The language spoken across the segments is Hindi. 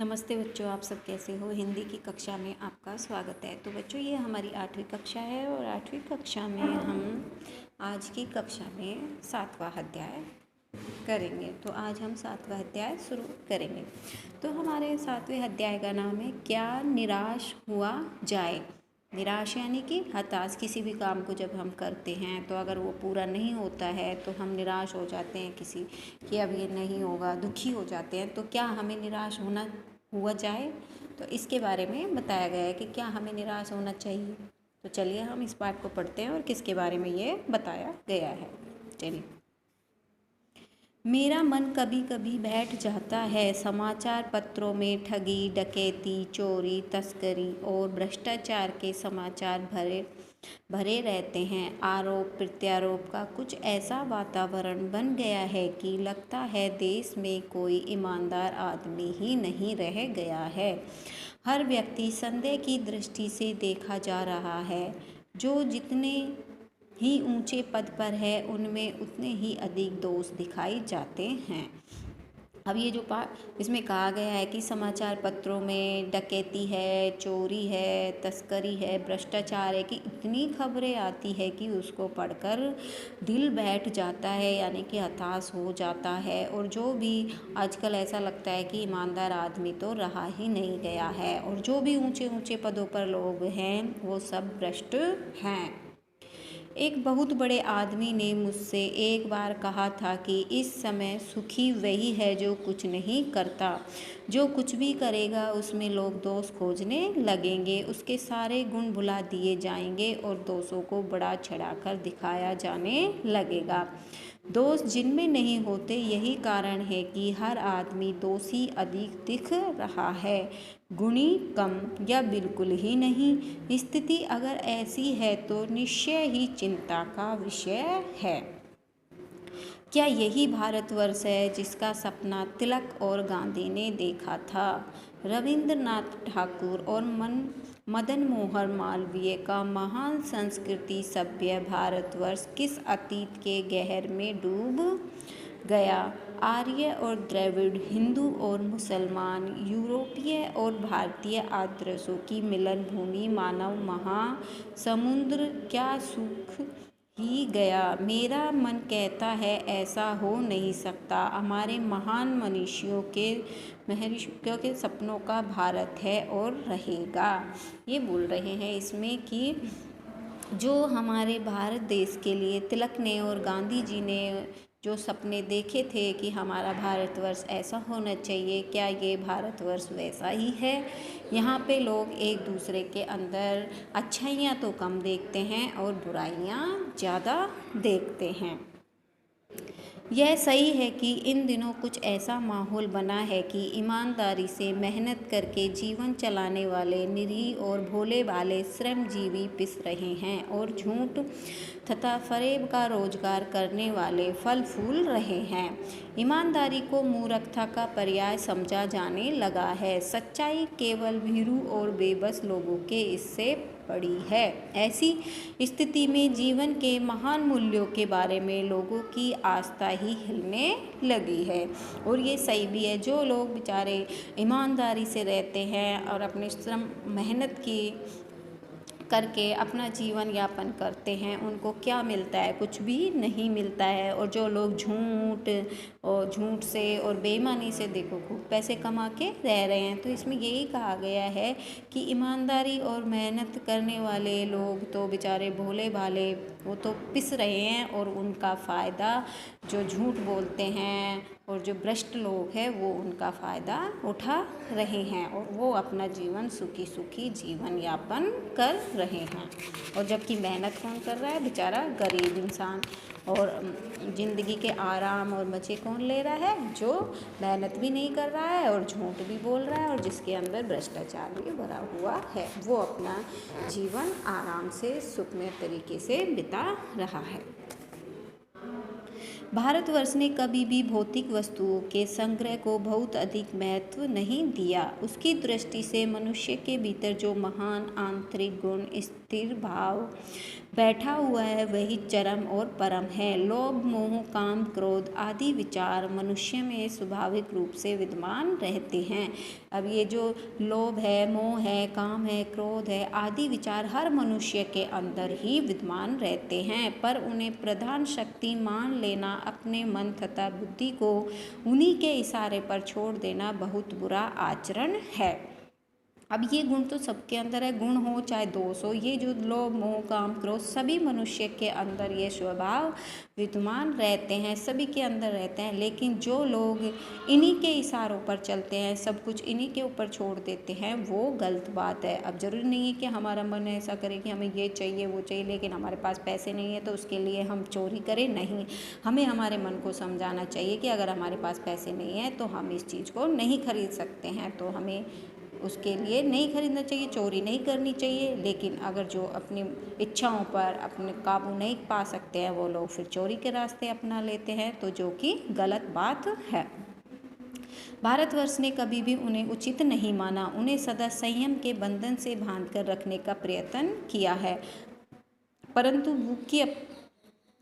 नमस्ते बच्चों, आप सब कैसे हो। हिंदी की कक्षा में आपका स्वागत है। तो बच्चों, ये हमारी 8वीं कक्षा है और 8वीं कक्षा में हम आज की कक्षा में 7वां अध्याय करेंगे। तो आज हम 7वां अध्याय शुरू करेंगे। तो हमारे 7वें अध्याय का नाम है क्या निराश हुआ जाए। निराश यानी कि हताश। किसी भी काम को जब हम करते हैं तो अगर वो पूरा नहीं होता है तो हम निराश हो जाते हैं किसी कि अब ये नहीं होगा, दुखी हो जाते हैं। तो क्या हमें निराश हुआ जाए, तो इसके बारे में बताया गया है कि क्या हमें निराश होना चाहिए। तो चलिए हम इस पाठ को पढ़ते हैं और किसके बारे में ये बताया गया है। चलिए। मेरा मन कभी कभी बैठ जाता है समाचार पत्रों में ठगी, डकैती, चोरी, तस्करी और भ्रष्टाचार के समाचार भरे भरे रहते हैं। आरोप प्रत्यारोप का कुछ ऐसा वातावरण बन गया है कि लगता है देश में कोई ईमानदार आदमी ही नहीं रह गया है। हर व्यक्ति संदेह की दृष्टि से देखा जा रहा है। जो जितने ही ऊंचे पद पर है उनमें उतने ही अधिक दोष दिखाई जाते हैं। अब ये जो इसमें कहा गया है कि समाचार पत्रों में डकैती है, चोरी है, तस्करी है, भ्रष्टाचार है, कि इतनी खबरें आती है कि उसको पढ़कर दिल बैठ जाता है, यानी कि हताश हो जाता है। और जो भी आजकल ऐसा लगता है कि ईमानदार आदमी तो रहा ही नहीं गया है, और जो भी ऊंचे ऊंचे पदों पर लोग हैं वो सब भ्रष्ट हैं। एक बहुत बड़े आदमी ने मुझसे एक बार कहा था कि इस समय सुखी वही है जो कुछ नहीं करता। जो कुछ भी करेगा उसमें लोग दोष खोजने लगेंगे, उसके सारे गुण भुला दिए जाएंगे और दोषों को बड़ा चढ़ाकर दिखाया जाने लगेगा। दोष जिनमें नहीं होते, यही कारण है कि हर आदमी दोषी अधिक दिख रहा है, गुणी कम या बिल्कुल ही नहीं। स्थिति अगर ऐसी है तो निश्चय ही चिंता का विषय है। क्या यही भारतवर्ष है जिसका सपना तिलक और गांधी ने देखा था। रविंद्रनाथ ठाकुर और मदन मोहन मालवीय का महान संस्कृति सभ्य भारतवर्ष किस अतीत के गहर में डूब गया। आर्य और द्रविड़, हिंदू और मुसलमान, यूरोपीय और भारतीय आदर्शों की मिलन भूमि मानव महासमुद्र क्या सूख ही गया। मेरा मन कहता है ऐसा हो नहीं सकता। हमारे महान महर्षियों के सपनों का भारत है और रहेगा। ये बोल रहे हैं इसमें कि जो हमारे भारत देश के लिए तिलक ने और गांधी जी ने जो सपने देखे थे कि हमारा भारतवर्ष ऐसा होना चाहिए, क्या ये भारतवर्ष वैसा ही है। यहाँ पे लोग एक दूसरे के अंदर अच्छाइयाँ तो कम देखते हैं और बुराइयाँ ज़्यादा देखते हैं। यह सही है कि इन दिनों कुछ ऐसा माहौल बना है कि ईमानदारी से मेहनत करके जीवन चलाने वाले निरीह और भोले भाले श्रमजीवी पिस रहे हैं और झूठ तथा फरेब का रोजगार करने वाले फल फूल रहे हैं। ईमानदारी को मूर्खता का पर्याय समझा जाने लगा है। सच्चाई केवल भीरू और बेबस लोगों के इससे पड़ी है। ऐसी स्थिति में जीवन के महान मूल्यों के बारे में लोगों की आस्था ही हिलने लगी है। और ये सही भी है। जो लोग बेचारे ईमानदारी से रहते हैं और अपने श्रम मेहनत की करके अपना जीवन यापन करते हैं, उनको क्या मिलता है, कुछ भी नहीं मिलता है। और जो लोग झूठ से और बेईमानी से देखो खूब पैसे कमा के रह रहे हैं। तो इसमें यही कहा गया है कि ईमानदारी और मेहनत करने वाले लोग तो बेचारे भोले भाले वो तो पिस रहे हैं, और उनका फ़ायदा जो झूठ बोलते हैं और जो भ्रष्ट लोग हैं वो उनका फ़ायदा उठा रहे हैं, और वो अपना जीवन सुखी सुखी जीवन यापन कर रहे हैं। और जबकि मेहनत कौन कर रहा है, बेचारा गरीब इंसान। और ज़िंदगी के आराम और मज़े कौन ले रहा है, जो मेहनत भी नहीं कर रहा है और झूठ भी बोल रहा है और जिसके अंदर भ्रष्टाचार भी भरा हुआ है, वो अपना जीवन आराम से सुखमय तरीके से बिता रहा है। भारतवर्ष ने कभी भी भौतिक वस्तुओं के संग्रह को बहुत अधिक महत्व नहीं दिया। उसकी दृष्टि से मनुष्य के भीतर जो महान आंतरिक गुण, स्थिर भाव, बैठा हुआ है वही चरम और परम है। लोभ मोह काम क्रोध आदि विचार मनुष्य में स्वाभाविक रूप से विद्यमान रहते हैं। अब ये जो लोभ है, मोह है, काम है, क्रोध है आदि विचार हर मनुष्य के अंदर ही विद्यमान रहते हैं, पर उन्हें प्रधान शक्ति मान लेना, अपने मन तथा बुद्धि को उन्हीं के इशारे पर छोड़ देना बहुत बुरा आचरण है। अब ये गुण तो सबके अंदर है, गुण हो चाहे दोष हो, ये जो लोभ मोह काम क्रोध सभी मनुष्य के अंदर ये स्वभाव विद्यमान रहते हैं, सभी के अंदर रहते हैं। लेकिन जो लोग इन्हीं के इशारों पर चलते हैं, सब कुछ इन्हीं के ऊपर छोड़ देते हैं, वो गलत बात है। अब ज़रूरी नहीं है कि हमारा मन ऐसा करे कि हमें ये चाहिए वो चाहिए, लेकिन हमारे पास पैसे नहीं है तो उसके लिए हम चोरी करें, नहीं। हमें हमारे मन को समझाना चाहिए कि अगर हमारे पास पैसे नहीं है तो हम इस चीज़ को नहीं खरीद सकते हैं, तो हमें उसके लिए नहीं खरीदना चाहिए, चोरी नहीं करनी चाहिए। लेकिन अगर जो अपनी इच्छाओं पर अपने काबू नहीं पा सकते हैं वो लोग फिर चोरी के रास्ते अपना लेते हैं, तो जो कि गलत बात है। भारतवर्ष ने कभी भी उन्हें उचित नहीं माना, उन्हें सदा संयम के बंधन से बांध कर रखने का प्रयत्न किया है, परंतु भूख की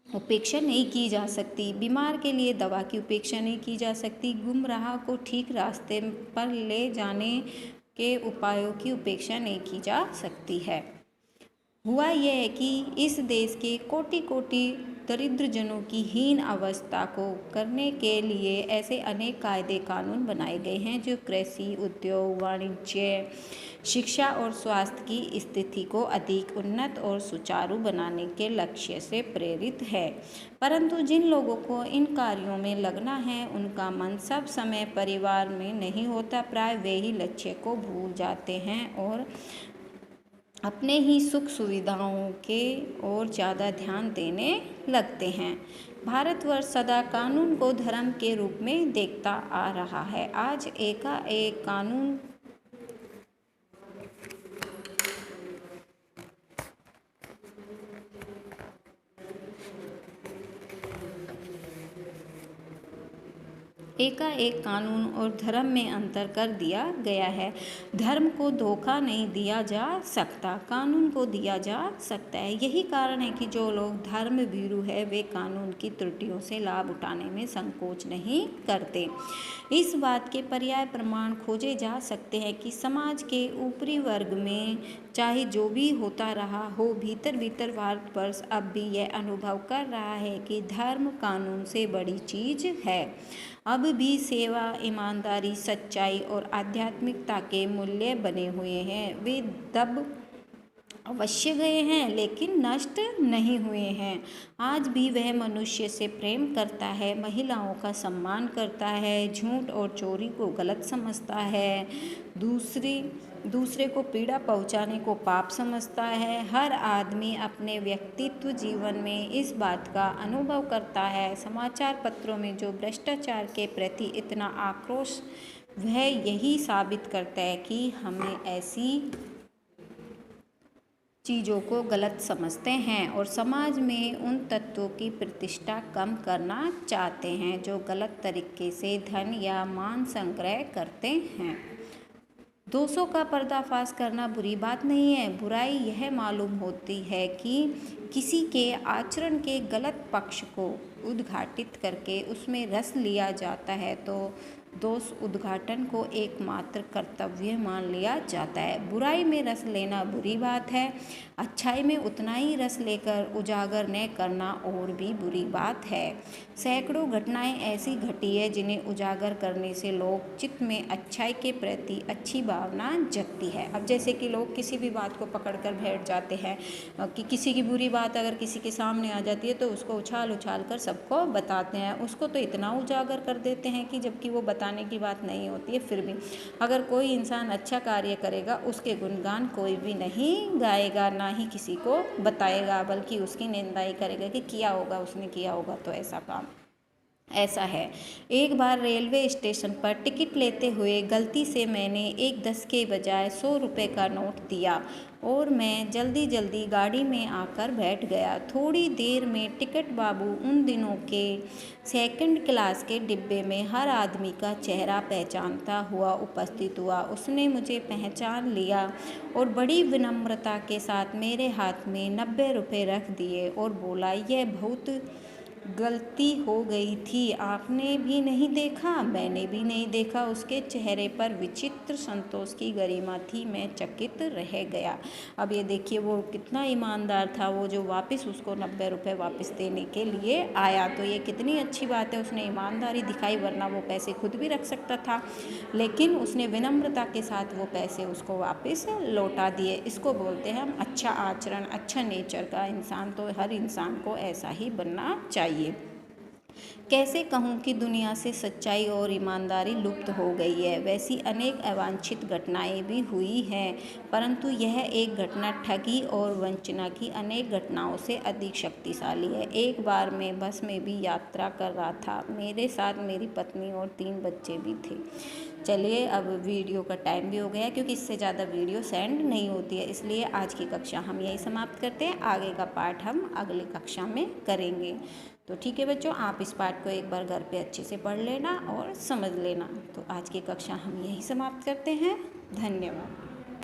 उपेक्षा नहीं की जा सकती, बीमार के लिए दवा की उपेक्षा नहीं की जा सकती, गुमराह को ठीक रास्ते पर ले जाने के उपायों की उपेक्षा नहीं की जा सकती है। हुआ यह है कि इस देश के कोटि कोटि दरिद्र जनों की हीन अवस्था को करने के लिए ऐसे अनेक कायदे कानून बनाए गए हैं जो कृषि, उद्योग, वाणिज्य, शिक्षा और स्वास्थ्य की स्थिति को अधिक उन्नत और सुचारू बनाने के लक्ष्य से प्रेरित है। परंतु जिन लोगों को इन कार्यों में लगना है उनका मन सब समय परिवार में नहीं होता, प्राय वे ही लक्ष्य को भूल जाते हैं और अपने ही सुख सुविधाओं के ओर ज़्यादा ध्यान देने लगते हैं। भारतवर्ष सदा कानून को धर्म के रूप में देखता आ रहा है। आज एकाएक कानून एकाएक कानून और धर्म में अंतर कर दिया गया है। धर्म को धोखा नहीं दिया जा सकता, कानून को दिया जा सकता है। यही कारण है कि जो लोग धर्म भीरू है वे कानून की त्रुटियों से लाभ उठाने में संकोच नहीं करते। इस बात के पर्याय प्रमाण खोजे जा सकते हैं कि समाज के ऊपरी वर्ग में चाहे जो भी होता रहा हो, भीतर भीतर भारतवर्ष अब भी यह अनुभव कर रहा है कि धर्म कानून से बड़ी चीज़ है। अब भी सेवा, ईमानदारी, सच्चाई और आध्यात्मिकता के मूल्य बने हुए हैं। वे दब अवश्य गए हैं लेकिन नष्ट नहीं हुए हैं। आज भी वह मनुष्य से प्रेम करता है, महिलाओं का सम्मान करता है, झूठ और चोरी को गलत समझता है, दूसरे को पीड़ा पहुंचाने को पाप समझता है। हर आदमी अपने व्यक्तित्व जीवन में इस बात का अनुभव करता है। समाचार पत्रों में जो भ्रष्टाचार के प्रति इतना आक्रोश, वह यही साबित करता है कि हमें ऐसी चीज़ों को गलत समझते हैं और समाज में उन तत्वों की प्रतिष्ठा कम करना चाहते हैं जो गलत तरीके से धन या मान संग्रह करते हैं। दोषों का पर्दाफाश करना बुरी बात नहीं है। बुराई यह मालूम होती है कि किसी के आचरण के गलत पक्ष को उद्घाटित करके उसमें रस लिया जाता है तो दोष उद्घाटन को एकमात्र कर्तव्य मान लिया जाता है। बुराई में रस लेना बुरी बात है, अच्छाई में उतना ही रस लेकर उजागर न करना और भी बुरी बात है। सैकड़ों घटनाएं ऐसी घटी है जिन्हें उजागर करने से लोग चित्त में अच्छाई के प्रति अच्छी भावना जगती है। अब जैसे कि लोग किसी भी बात को पकड़कर बैठ जाते हैं कि किसी की बुरी बात अगर किसी के सामने आ जाती है तो उसको उछाल उछाल कर सबको बताते हैं, उसको तो इतना उजागर कर देते हैं कि जबकि वो बताने की बात नहीं होती है। फिर भी अगर कोई इंसान अच्छा कार्य करेगा उसके गुणगान कोई भी नहीं गाएगा, ना ही किसी को बताएगा, बल्कि उसकी निंदा ही करेगा कि किया होगा, उसने किया होगा तो ऐसा काम। ऐसा है, एक बार रेलवे स्टेशन पर टिकट लेते हुए गलती से मैंने एक 10 के बजाय 100 रुपये का नोट दिया और मैं जल्दी जल्दी गाड़ी में आकर बैठ गया। थोड़ी देर में टिकट बाबू उन दिनों के सेकंड क्लास के डिब्बे में हर आदमी का चेहरा पहचानता हुआ उपस्थित हुआ। उसने मुझे पहचान लिया और बड़ी विनम्रता के साथ मेरे हाथ में 90 रुपये रख दिए और बोला, यह बहुत गलती हो गई थी, आपने भी नहीं देखा? मैंने भी नहीं देखा। उसके चेहरे पर विचित्र संतोष की गरिमा थी। मैं चकित रह गया। अब ये देखिए वो कितना ईमानदार था, वो जो वापस उसको 90 रुपये वापस देने के लिए आया। तो ये कितनी अच्छी बात है, उसने ईमानदारी दिखाई, वरना वो पैसे खुद भी रख सकता था, लेकिन उसने विनम्रता के साथ वो पैसे उसको वापस लौटा दिए। इसको बोलते हैं हम अच्छा आचरण, अच्छा नेचर का इंसान। तो हर इंसान को ऐसा ही बनना चाहिए। कैसे कहूँ कि दुनिया से सच्चाई और ईमानदारी लुप्त हो गई है। वैसी अनेक अवांछित घटनाएं भी हुई हैं, परंतु यह एक घटना ठगी और वंचना की अनेक घटनाओं से अधिक शक्तिशाली है। एक बार मैं बस में भी यात्रा कर रहा था, मेरे साथ मेरी पत्नी और 3 बच्चे भी थे। चलिए अब वीडियो का टाइम भी हो गया, क्योंकि इससे ज़्यादा वीडियो सेंड नहीं होती है, इसलिए आज की कक्षा हम यही समाप्त करते हैं। आगे का पाठ हम अगली कक्षा में करेंगे। तो ठीक है बच्चों, आप इस पाठ को एक बार घर पे अच्छे से पढ़ लेना और समझ लेना। तो आज की कक्षा हम यही समाप्त करते हैं। धन्यवाद।